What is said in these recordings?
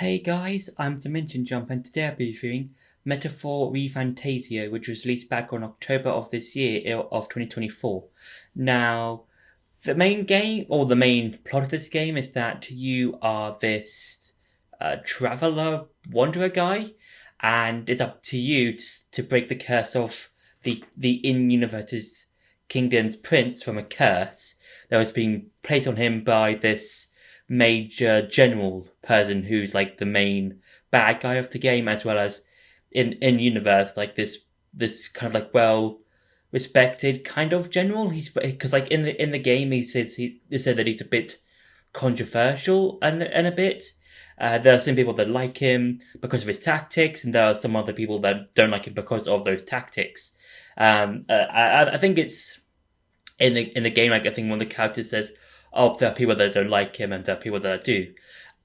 Hey guys, I'm Dimension Jump and today I'll be reviewing Metaphor ReFantazio, which was released back on October of this year of 2024. Now, the main game, or the main plot of this game is that you are this traveler, wanderer guy, and it's up to you to break the curse of the in-universe's kingdom's prince from a curse that was being placed on him by this major general person who's like the main bad guy of the game, as well as in universe like this kind of like well respected kind of general. He's because like in the game he said that he's a bit controversial and a bit. There are some people that like him because of his tactics, and there are some other people that don't like him because of those tactics. I think it's in the game. Like I think one of the characters says, "Oh, there are people that don't like him, and there are people that do,"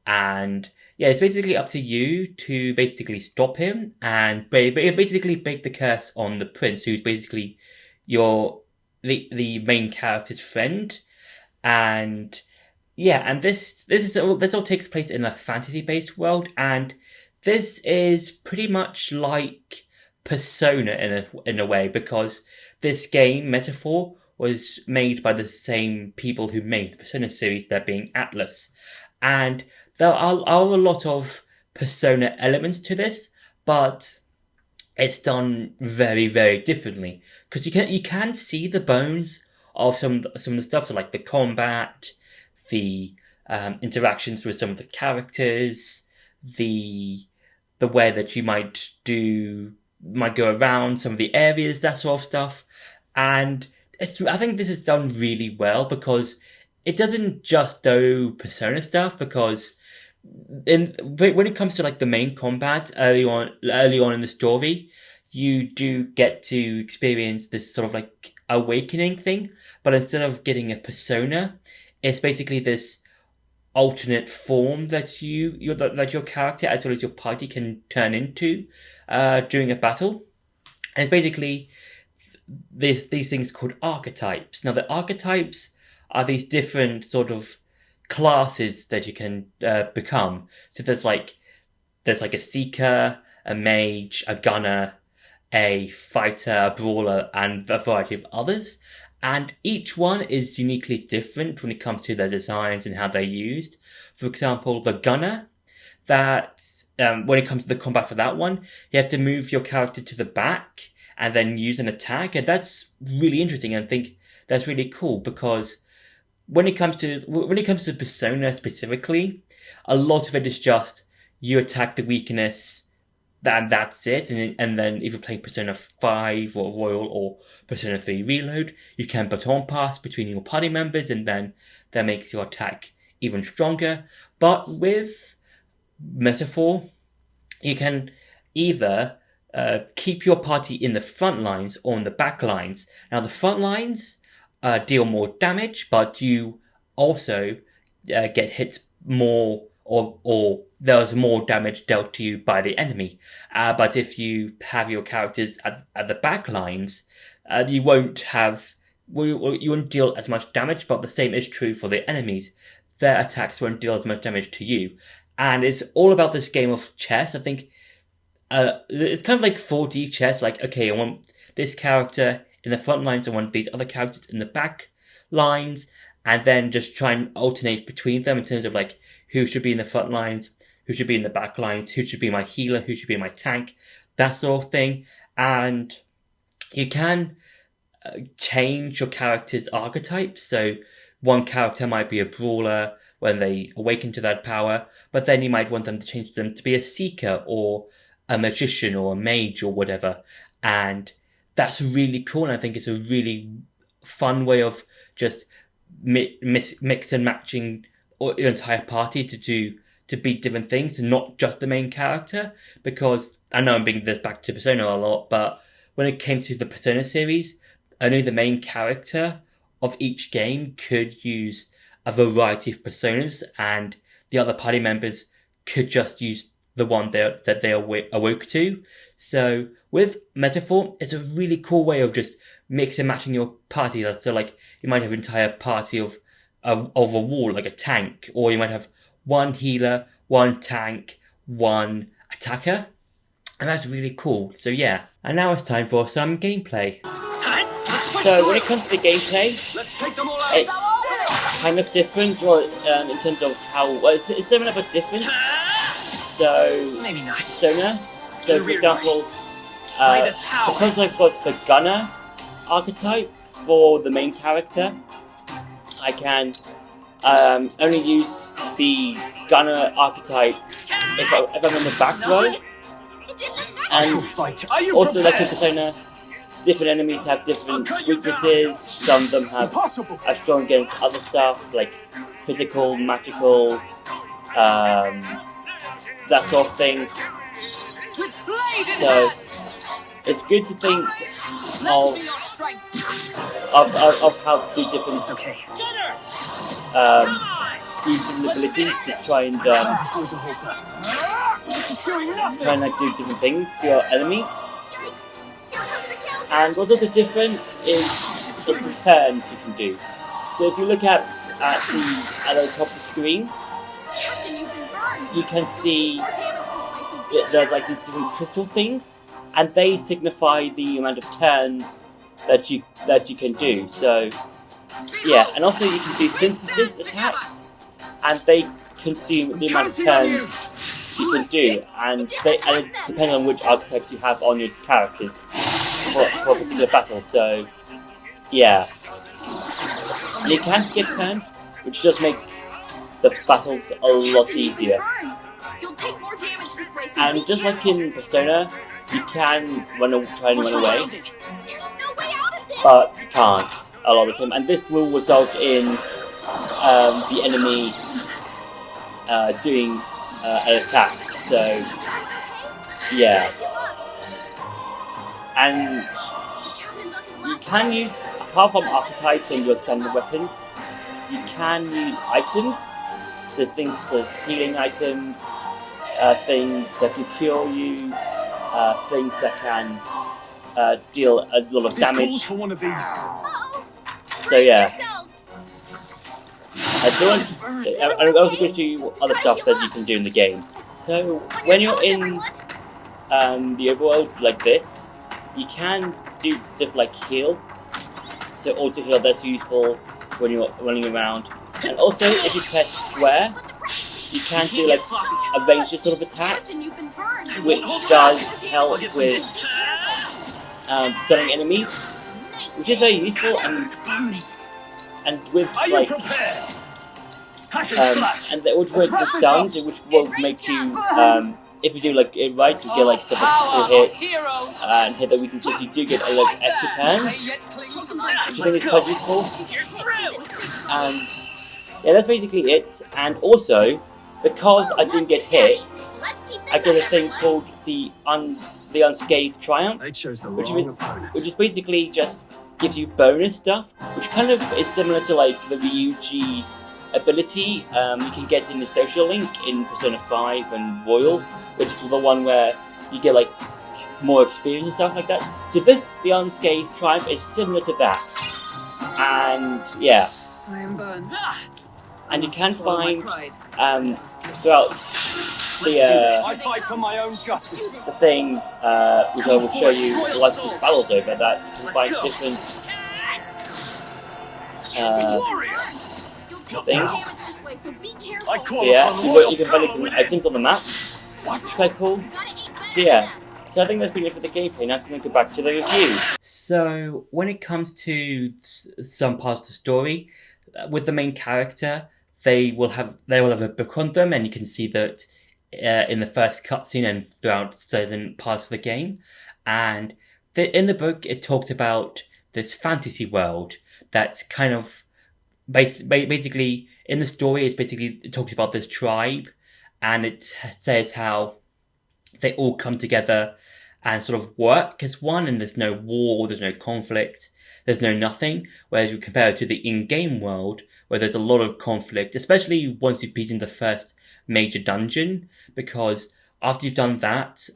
and yeah, it's basically up to you to basically stop him and basically break the curse on the prince, who's basically the main character's friend, and yeah, and this all takes place in a fantasy-based world, and this is pretty much like Persona in a way, because this game Metaphor was made by the same people who made the Persona series, that being Atlus, and there are a lot of Persona elements to this, but it's done very, very differently because you can see the bones of some of the stuff, so like the combat, the interactions with some of the characters, the way that you might go around some of the areas, that sort of stuff. And I think this is done really well because it doesn't just do Persona stuff, because when it comes to like the main combat early on in the story, you do get to experience this sort of like awakening thing, but instead of getting a persona, it's basically this alternate form that your character as well as your party can turn into during a battle. And it's basically these things called archetypes. Now, the archetypes are these different sort of classes that you can become. So there's like a seeker, a mage, a gunner, a fighter, a brawler, and a variety of others. And each one is uniquely different when it comes to their designs and how they're used. For example, the gunner, that when it comes to the combat for that one, you have to move your character to the back and then use an attack, and that's really interesting. And I think that's really cool because when it comes to Persona specifically, a lot of it is just you attack the weakness, and that's it. And then if you're playing Persona 5 or Royal or Persona 3 Reload, you can baton pass between your party members, and then that makes your attack even stronger. But with Metaphor, you can either keep your party in the front lines or in the back lines. Now, the front lines deal more damage, but you also get hit more, or there's more damage dealt to you by the enemy. But if you have your characters at the back lines, you won't deal as much damage, but the same is true for the enemies. Their attacks won't deal as much damage to you. And it's all about this game of chess. I think it's kind of like 4D chess. Like, okay, I want this character in the front lines, I want these other characters in the back lines, and then just try and alternate between them in terms of like who should be in the front lines, who should be in the back lines, who should be my healer, who should be my tank, that sort of thing. And you can change your character's archetypes. So one character might be a brawler when they awaken to that power, but then you might want them to change them to be a seeker or a magician or a mage or whatever. And that's really cool, and I think it's a really fun way of just mix and matching your entire party to beat different things, and not just the main character. Because I know I'm bringing this back to Persona a lot, but when it came to the Persona series, only the main character of each game could use a variety of personas, and the other party members could just use the one that they awoke to. So with Metaphor, it's a really cool way of just mix and matching your party. So like you might have an entire party of a wall, like a tank, or you might have one healer, one tank, one attacker, and that's really cool. So yeah, and now it's time for some gameplay. So when it comes to the gameplay, it's kind of different, in terms of how, well, it's similar but different. So, Persona. So for example, because I've got the gunner archetype for the main character, I can only use the gunner archetype if I'm in the back row. And also, like in Persona, different enemies have different weaknesses. Some of them are strong against other stuff, like physical, magical, that sort of thing. So it's good to think of how to do different use different abilities to try and like do different things to your enemies. And what's also different is the turns you can do. So if you look at the top of the screen, you can see that there's like these different crystal things, and they signify the amount of turns that you can do. So yeah, and also you can do synthesis attacks, and they consume the amount of turns you can do, and depending on which archetypes you have on your characters for a particular battle. So yeah, and you can skip turns, which does make the battles a lot easier. And just like in Persona, you can try and run away, but you can't a lot of the time. And this will result in the enemy doing an attack. So yeah, and you can use, apart from archetypes and your standard weapons, you can use items. So things like healing items, things that can cure you, things that can deal a lot of damage. So yeah. I'm also going to show you other stuff that you can do in the game. So when you're in the overworld like this, you can do stuff like heal. So auto heal, that's useful when you're running around. And also, if you press square, you can do like a ranged sort of attack, which does help with stunning enemies, which is very useful. And with like and that would work with stuns, which will make you if you do like it right, you get like stuff like hit and hit the weaknesses. You do get like extra turns, which I think is quite useful. And yeah, that's basically it. And also, because I didn't get hit, I get a thing called the Unscathed Triumph, which is basically just gives you bonus stuff, which kind of is similar to like the Ryuji ability you can get in the Social Link in Persona 5 and Royal, which is the one where you get like more experience and stuff like that. So the Unscathed Triumph is similar to that. And yeah. I am burned. And you can find throughout I fight for my own justice. the thing, which I will show you once the battle's over, that you can find different things. So yeah, you can find different items on the map, which is quite cool. So yeah, so I think that's been it for the gameplay. Now I'm going to go back to the review. So when it comes to some parts of the story, with the main character, they will have a book on them, and you can see that in the first cutscene and throughout certain parts of the game. And in the book, it talks about this fantasy world that's kind of basically in the story. It talks about this tribe, and it says how they all come together and sort of work as one, and there's no war, there's no conflict, there's no nothing. Whereas you compare it to the in-game world, where there's a lot of conflict, especially once you've beaten the first major dungeon, because after you've done that,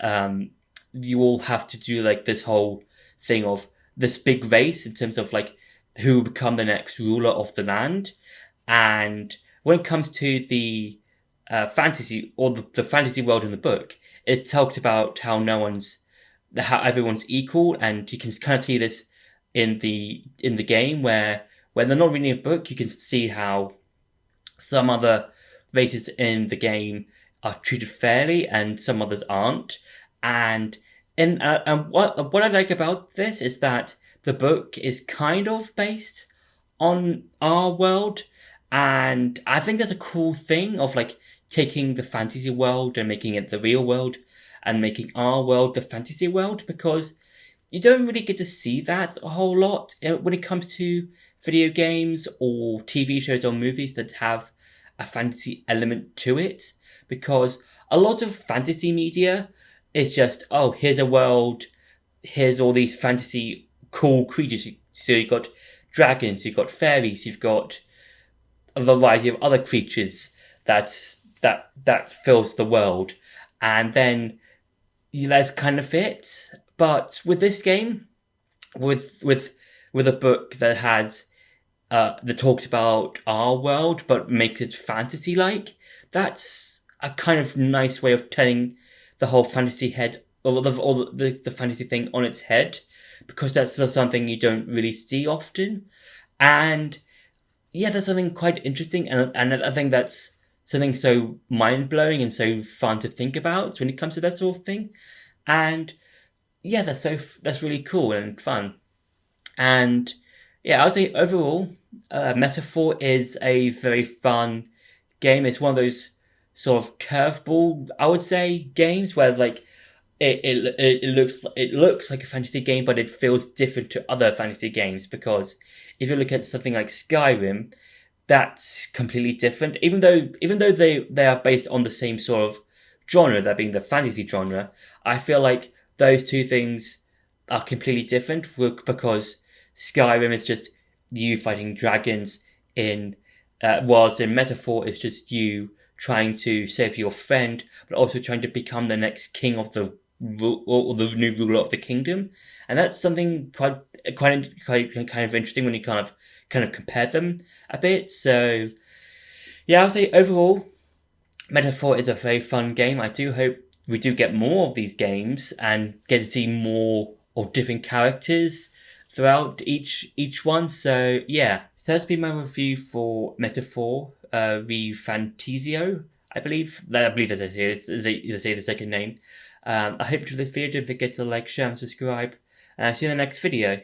you all have to do like this whole thing of this big race in terms of like who will become the next ruler of the land. And when it comes to the fantasy, or the fantasy world in the book, it talks about how how everyone's equal, and you can kind of see this in the game where when they're not reading a book, you can see how some other races in the game are treated fairly and some others aren't. And what I like about this is that the book is kind of based on our world, and I think that's a cool thing of like taking the fantasy world and making it the real world, and making our world the fantasy world, because you don't really get to see that a whole lot when it comes to video games or TV shows or movies that have a fantasy element to it. Because a lot of fantasy media is just, oh, here's a world, here's all these fantasy cool creatures. So you've got dragons, you've got fairies, you've got a variety of other creatures that fills the world, and then that's kind of it. But with this game, with a book that has that talks about our world but makes it fantasy like, that's a kind of nice way of turning the whole fantasy head or the fantasy thing on its head, because that's something you don't really see often. And yeah, that's something quite interesting, and I think that's something so mind blowing and so fun to think about when it comes to that sort of thing. And yeah, that's really cool and fun. And yeah, I would say overall, Metaphor is a very fun game. It's one of those sort of curveball, I would say, games where like it looks like a fantasy game, but it feels different to other fantasy games, because if you look at something like Skyrim, that's completely different. Even though they are based on the same sort of genre, that being the fantasy genre, I feel like those two things are completely different, because Skyrim is just you fighting dragons whilst in Metaphor it's just you trying to save your friend, but also trying to become the next king of the or the new ruler of the kingdom. And that's something quite kind of interesting when you kind of compare them a bit. So yeah, I would say overall, Metaphor is a very fun game. I do hope we do get more of these games and get to see more of different characters throughout each one. So yeah, so that's been my review for Metaphor, ReFantazio. I believe that's the second name. I hope you enjoyed this video. Don't forget to like, share, and subscribe. And I'll see you in the next video.